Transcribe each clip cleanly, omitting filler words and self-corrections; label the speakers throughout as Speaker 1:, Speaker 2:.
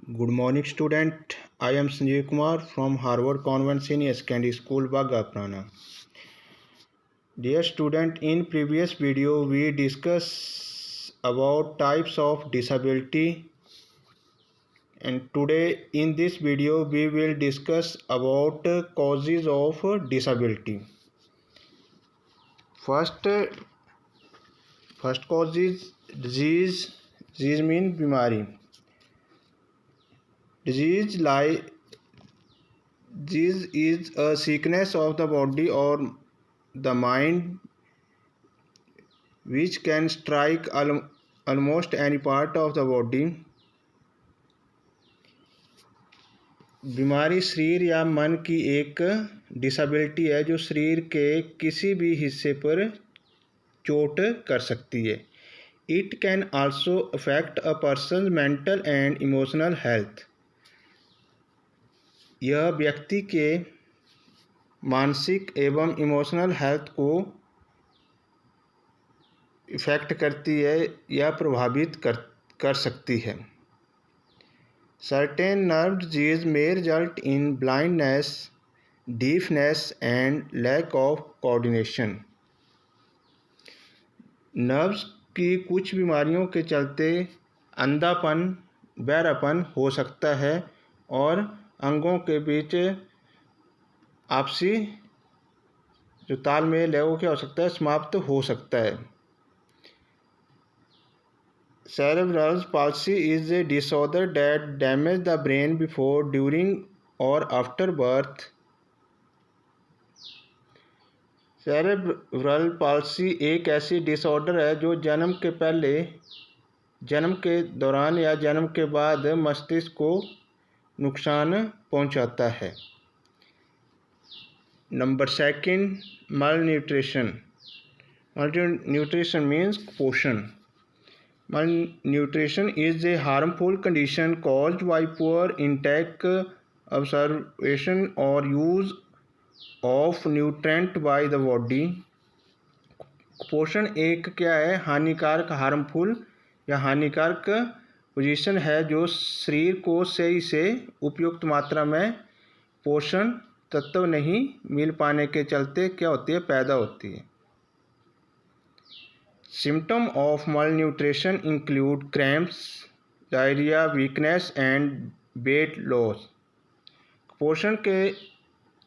Speaker 1: Good morning, student. I am Sanjeev Kumar from Harvard Convent Senior Secondary School, Bagapurana. Dear student, in previous video we discussed about types of disability, and today in this video we will discuss about causes of disability. First cause is disease. Disease means बीमारी. Disease is a sickness of the body or the mind which can strike almost any part of the body. बीमारी शरीर या मन की एक disability है जो शरीर के किसी भी हिस्से पर चोट कर सकती है. It can also affect a person mental and emotional health. यह व्यक्ति के मानसिक एवं इमोशनल हेल्थ को इफेक्ट करती है या प्रभावित कर सकती है. Certain nerve disease may result in blindness, deafness and lack of coordination. Nerves की कुछ बीमारियों के चलते अंधापन, बहरापन हो सकता है और अंगों के बीच आपसी जो तालमेल है वो क्या हो सकता है, समाप्त हो सकता है. Cerebral palsy is a disorder that damages the brain before, during or after birth. Cerebral palsy एक ऐसी डिसऑर्डर है जो जन्म के पहले, जन्म के दौरान या जन्म के बाद मस्तिष्क को नुकसान पहुंचाता है. Number second, malnutrition. Malnutrition means कुपोषण. Malnutrition is a harmful condition caused by poor intake, absorption or use of nutrient by the body. कुपोषण एक क्या है, हानिकारक, हार्मफुल या हानिकारक पोजीशन है जो शरीर को सही से उपयुक्त मात्रा में पोषण तत्व नहीं मिल पाने के चलते क्या होती है, पैदा होती है. Symptoms of malnutrition include cramps, diarrhea, weakness and weight loss. कुपोषण के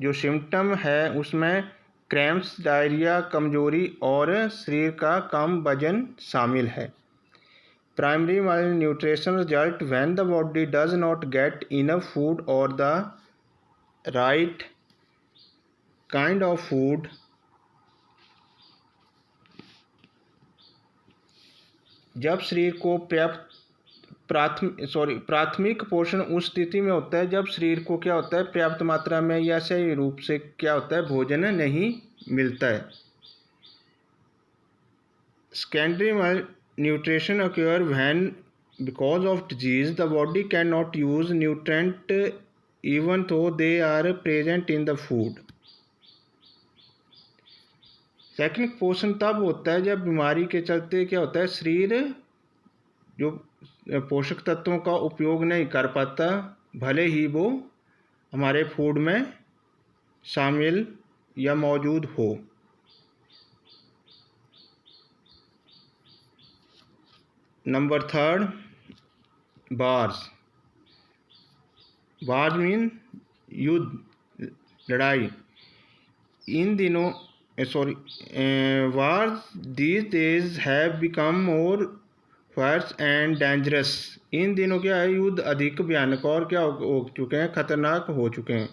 Speaker 1: जो सिम्टम है उसमें क्रैम्प्स, डायरिया, कमजोरी और शरीर का कम वजन शामिल है. Primary malnutrition result when the body does not get enough food or the right kind of food. जब शरीर को प्राथमिक पोषण उस स्थिति में होता है जब शरीर को क्या होता है, पर्याप्त मात्रा में या सही रूप से क्या होता है, भोजन नहीं मिलता है. Secondary malnutrition occur when, because of disease, the body cannot use nutrient even though they are present in the food. Second पोषण तब होता है जब बीमारी के चलते क्या होता है, शरीर जो पोषक तत्वों का उपयोग नहीं कर पाता भले ही वो हमारे फूड में शामिल या मौजूद हो. Number third, wars. Wars mean युद्ध, लड़ाई. इन दिनों wars these days have become more fierce and dangerous. इन दिनों क्या है, युद्ध अधिक भयानक और क्या हो चुके हैं, खतरनाक हो चुके हैं.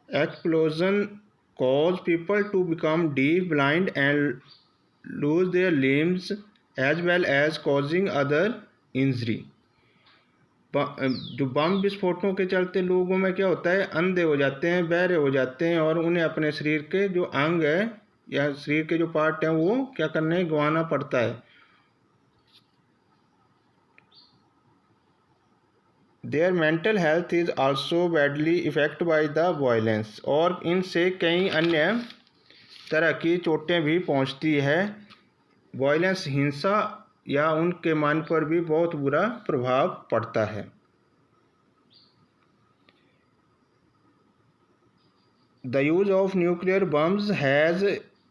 Speaker 1: Explosion cause people to become deaf, blind and lose their limbs as well as causing other injury. जो बम विस्फोटों के चलते लोगों में क्या होता है, अंधे हो जाते हैं, बहरे हो जाते हैं और उन्हें अपने शरीर के जो अंग है या शरीर के जो पार्ट हैं वो क्या करने, गंवाना पड़ता है. Their mental health is also badly affected by the violence. और इनसे कई अन्य तरह की चोटें भी पहुंचती है. वायलेंस, हिंसा या उनके मन पर भी बहुत बुरा प्रभाव पड़ता है. The use of nuclear bombs has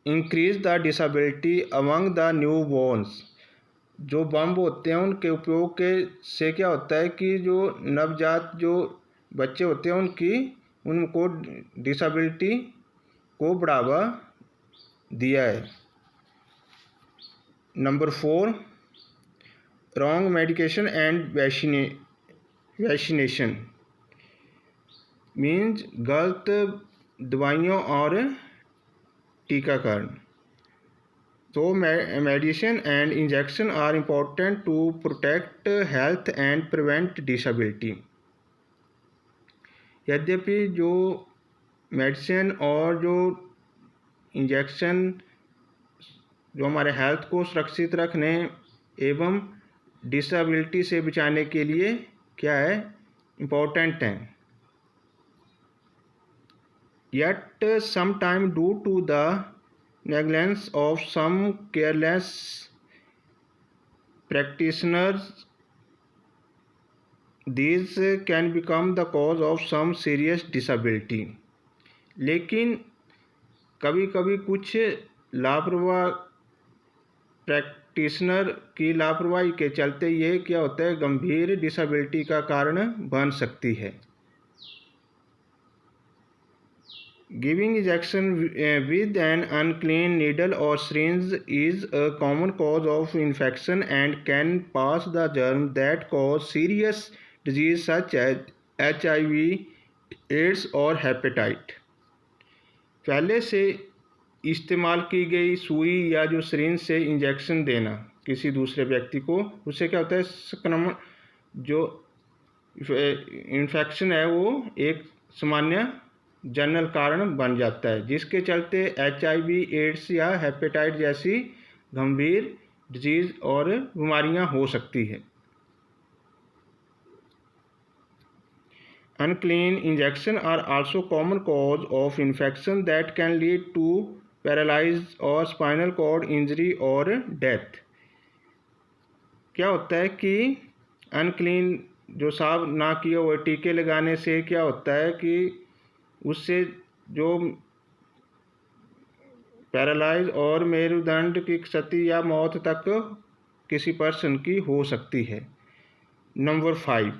Speaker 1: increased the disability among the newborns. जो बम होते हैं उनके उपयोग के से क्या होता है कि जो नवजात जो बच्चे होते हैं उनको डिसेबिलिटी को बढ़ावा दिया है। Number 4, wrong medication and vaccination means गलत दवाइयों और टीकाकरण। तो medicine and injection are important to protect health and prevent disability. यद्यपि जो मेडिसिन और जो इंजेक्शन जो हमारे हेल्थ को सुरक्षित रखने एवं डिसेबिलिटी से बचाने के लिए क्या है, इम्पोर्टेंट हैं। Yet sometime due to the negligence of some careless practitioners, these can become the cause of some serious disability. लेकिन कभी कभी कुछ लापरवाह प्रैक्टिशनर की लापरवाही के चलते ये क्या होता है, गंभीर डिसेबिलिटी का कारण बन सकती है। Giving injection with an unclean needle or syringe is a common cause of infection and can pass the germs that cause serious disease such as HIV, AIDS और हेपेटाइट। पहले से इस्तेमाल की गई सुई या जो सिरिंज से इंजेक्शन देना किसी दूसरे व्यक्ति को, उससे क्या होता है, संक्रमण जो इन्फेक्शन है वो एक सामान्य जनरल कारण बन जाता है, जिसके चलते HIV, एड्स या हेपेटाइट जैसी गंभीर डिजीज और बीमारियां हो सकती है। Unclean injection are also common cause of infection that can lead to paralysis or spinal cord injury और death। क्या होता है कि अनक्लीन जो साफ ना किए हुए टीके लगाने से क्या होता है कि उससे जो पैरालाइज और मेरुदंड की क्षति या मौत तक किसी पर्सन की हो सकती है। Number 5,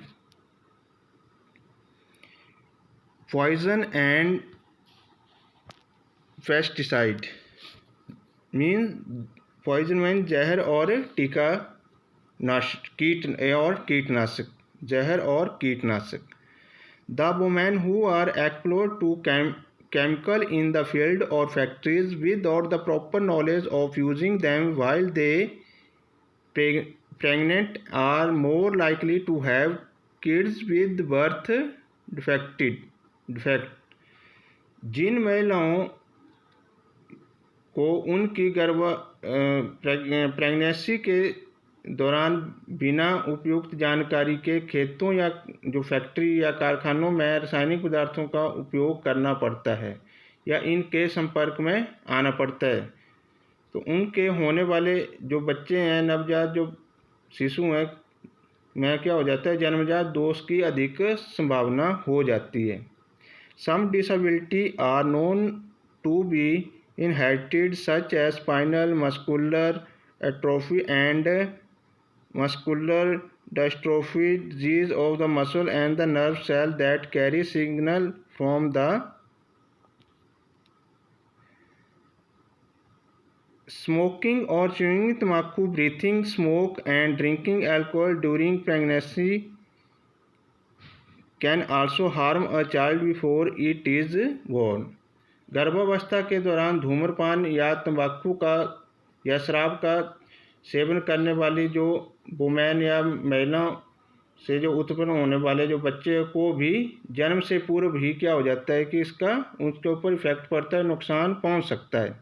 Speaker 1: poison and pesticide mean poison mean जहर और कीटनाशक जहर और कीटनाशक। The women who are exposed to chemical in the field or factories without the proper knowledge of using them while they pregnant are more likely to have kids with birth defect। जिन महिलाओं को उनकी pregnancy के दौरान बिना उपयुक्त जानकारी के खेतों या जो फैक्ट्री या कारखानों में रासायनिक पदार्थों का उपयोग करना पड़ता है या इनके संपर्क में आना पड़ता है, तो उनके होने वाले जो बच्चे हैं, नवजात जो शिशु हैं, में क्या हो जाता है, जन्मजात दोष की अधिक संभावना हो जाती है। Some disability are known to be inherited such as spinal muscular atrophy and muscular dystrophy, disease of the muscle and the nerve cell that carry signal from the smoking or chewing tobacco, breathing smoke and drinking alcohol during pregnancy can also harm a child before it is born। गर्भावस्था के दौरान धूम्रपान या तंबाकू का या शराब का सेवन करने वाली जो वुमेन या महिलाओं से जो उत्पन्न होने वाले जो बच्चे को भी जन्म से पूर्व ही क्या हो जाता है कि इसका उसके ऊपर इफेक्ट पड़ता है, नुकसान पहुंच सकता है।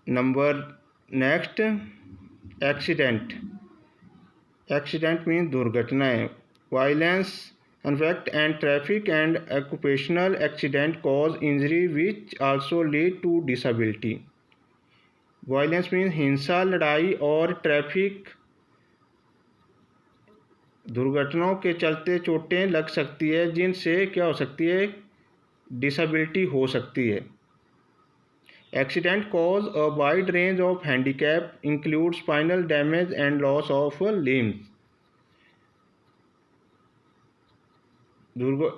Speaker 1: नंबर नेक्स्ट, एक्सीडेंट मीन दुर्घटनाएं। वायलेंस, अनफेक्ट and traffic and occupational accident cause injury which also lead to disability. Violence mean हिंसा, लड़ाई और ट्रैफिक दुर्घटनाओं के चलते चोटें लग सकती है, जिनसे क्या हो सकती है, डिसेबिलिटी हो सकती है। Accident cause a wide range of handicap include spinal damage and loss of limbs.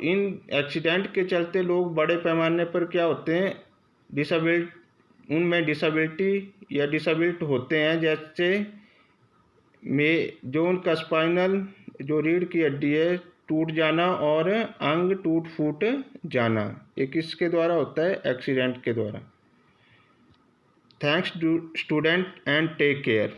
Speaker 1: In accident के चलते लोग बड़े पैमाने पर क्या होते हैं, उनमें डिसेबिलिटी या डिसेबिल्ट होते हैं, जैसे में जो उनका स्पाइनल जो रीढ़ की हड्डी है टूट जाना और अंग टूट फूट जाना। ये किसके द्वारा होता है, एक्सीडेंट के द्वारा। Thanks student and take care.